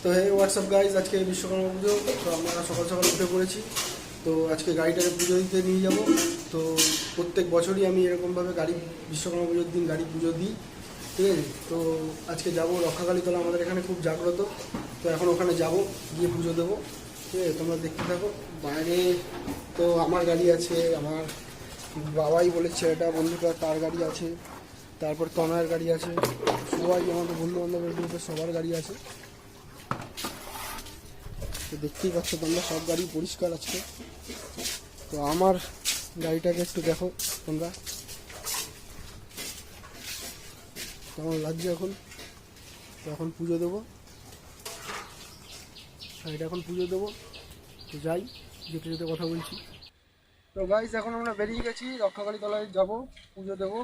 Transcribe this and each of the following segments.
তো হে WhatsApp guys, আজকে বিশ্বকর্মা পুজো। তো আমরা সকাল সকাল উঠে পড়েছি। তো আজকে গাড়িটাকে পুজো দিতে নিয়ে যাব। তো প্রত্যেক বছরই আমি এরকমভাবে গাড়ি বিশ্বকর্মা পুজোর দিন গাড়ি পুজো দিই, ঠিক আছে। তো আজকে যাব রক্ষাকালীতলা, আমাদের এখানে খুব জাগ্রত। তো এখন ওখানে যাব, গিয়ে পুজো দেবো, ঠিক আছে। তোমরা দেখতে থাকো। বাইরে তো আমার গাড়ি আছে, আমার বাবাই বলেছে ছেলেটা বন্ধুটা, তার গাড়ি আছে, তারপর তনয়ের গাড়ি আছে, সবাই আমাদের বন্ধু বান্ধবের গ্রুপের সবার গাড়ি আছে। তো দেখতেই পাচ্ছ তোমরা, সব গাড়ি পরিষ্কার আছে। তো আমার গাড়িটাকে একটু দেখো তোমরা, কেমন লাগছে এখন। তো এখন পুজো দেবো, গাড়িটা এখন পুজো দেবো। তো যাই, যেতে যেতে কথা বলছি। তো গাইস, এখন আমরা বেরিয়ে গেছি, রক্ষাকালী তলায় যাব, পুজো দেবো।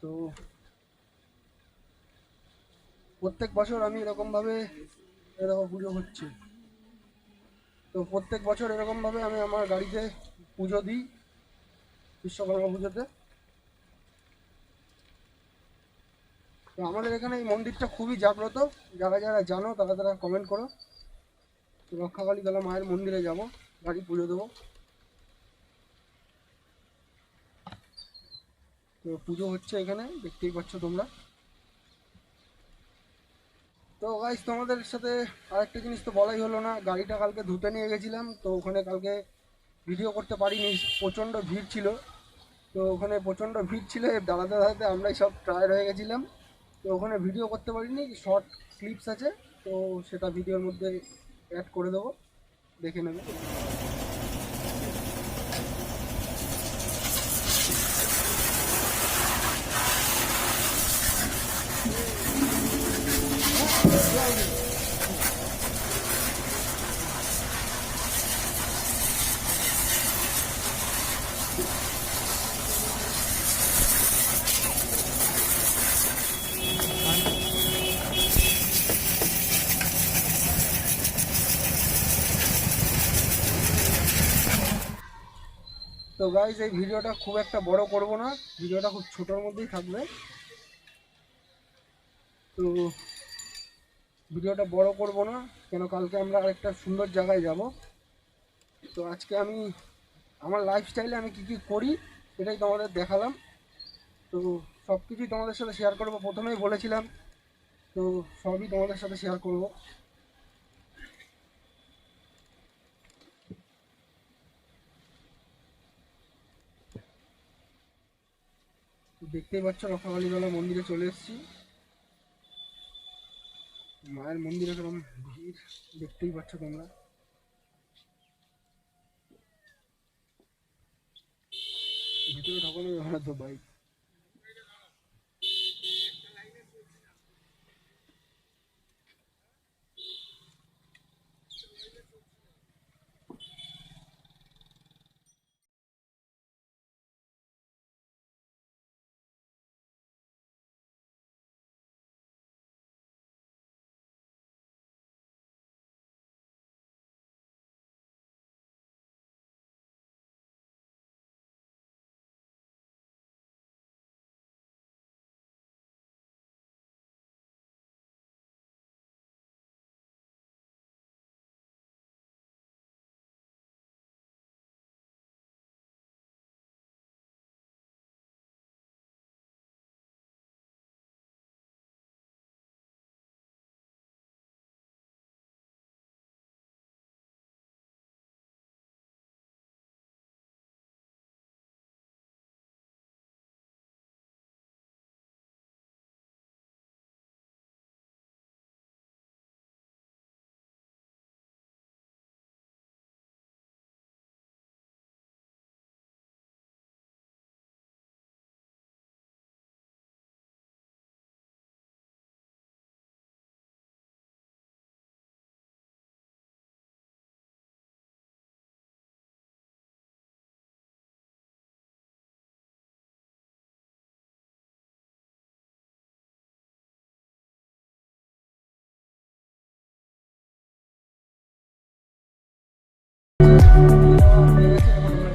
তো প্রত্যেক বছর আমি এরকমভাবে পুজো হচ্ছে। তো প্রত্যেক বছর এরকমভাবে আমি আমার গাড়িতে পুজো দিই বিশ্বকর্মা পুজোতে। তো আমাদের এখানে এই মন্দিরটা খুবই জাগ্রত, যারা যারা জানো তারা তারা কমেন্ট করো। তো রক্ষাকালী তলা মায়ের মন্দিরে যাব, গাড়ি পুজো দেবো। তো পুজো হচ্ছে এখানে, দেখতেই পাচ্ছ তোমরা। তো গাইস, তোমাদের সাথে আরেকটা জিনিস তো বলাই হলো না, গাড়িটা কালকে ধুতে নিয়ে গেছিলাম। তো ওখানে কালকে ভিডিও করতে পারিনি, প্রচণ্ড ভিড় ছিল। তো ওখানে প্রচণ্ড ভিড় ছিল, দাঁড়াতে দাঁড়াতে আমরাই সব টায়ার্ড হয়ে গেছিলাম। তো ওখানে ভিডিও করতে পারিনি, শর্ট ক্লিপস আছে, তো সেটা ভিডিওর মধ্যে অ্যাড করে দেবো, দেখে নেবে। তো গাইজ, এই ভিডিওটা খুব একটা বড় করব না, ভিডিওটা খুব ছোটোর মধ্যেই থাকবে। তো ভিডিওটা বড় করব না, কেন কালকে আমরা আরেকটা সুন্দর জায়গায় যাব। তো আজকে আমি আমার লাইফস্টাইলে আমি কী কী করি সেটাই তোমাদের দেখালাম। তো সব কিছুই তোমাদের সাথে শেয়ার করব, প্রথমেই বলেছিলাম। তো সবই তোমাদের সাথে শেয়ার করব। দেখতেই পাচ্ছ, রক্ষাকালীতলা মন্দিরে চলে এসেছি। মায়ের মন্দিরে কেমন ভিড় দেখতেই পাচ্ছ তোমরা। ভিতরে ঢোকানো যাবে না তো বাইক।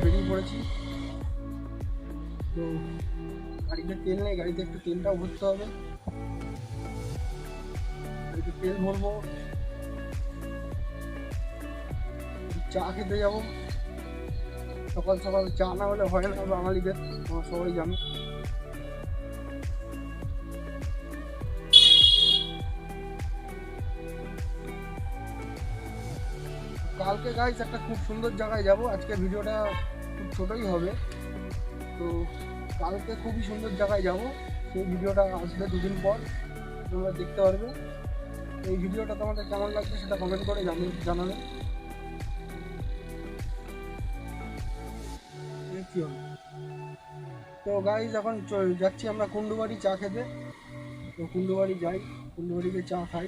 বেরিয়ে পড়েছি। তো গাড়িতে তেল নেই, গাড়িতে একটু তেলটাও ভরতে হবে। গাড়িতে তেল ভরবো, চা খেতে যাবো। সকাল সকাল চা না হলে হয় না বাঙালিদের, তোমরা সবাই জানো। কালকে গাইস একটা খুব সুন্দর জায়গায় যাব। আজকে ভিডিওটা খুব ছোটোই হবে, তো কালকে খুবই সুন্দর জায়গায় যাব। সেই ভিডিওটা আসবে দুদিন পর, তোমরা দেখতে পারবে। এই ভিডিওটা তোমাদের কেমন লাগছে সেটা কমেন্ট করে জানাবে। কি হবে তো গাইস, এখন যাচ্ছি আমরা কুন্ডুবাড়ি চা খেতে। তো কুন্ডুবাড়ি যাই, কুন্ডুবাড়িতে চা খাই।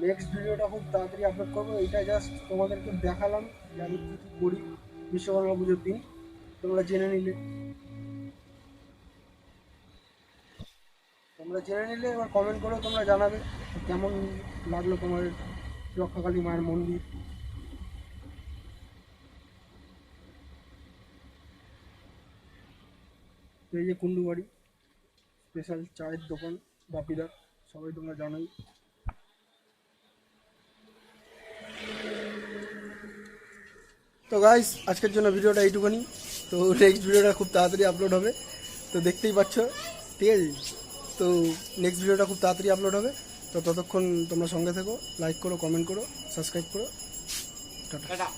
নেক্সট ভিডিওটা খুব তাড়াতাড়ি আপলোড করবো। এইটা জাস্ট তোমাদেরকে দেখালাম যে আমি কী কী করি বিশ্বকর্মা পুজোর দিন, তোমরা জেনে নিলে। এবার কমেন্ট করো, তোমরা জানাবে কেমন লাগলো তোমাদের রক্ষাকালী মায়ের মন্দির। এই যে কুন্ডুবাড়ি স্পেশাল চায়ের দোকান বাপিদার, সবাই তোমরা জানোই। তো গাইস, আজকের জন্য ভিডিওটা এইটুকুনি। তো নেক্সট ভিডিওটা খুব তাড়াতাড়ি আপলোড হবে, তো দেখতেই পাচ্ছ, ঠিক আছে। তো নেক্সট ভিডিওটা খুব তাড়াতাড়ি আপলোড হবে। তো ততক্ষণ তোমরা সঙ্গে থেকো, লাইক করো, কমেন্ট করো, সাবস্ক্রাইব করো। টাটা।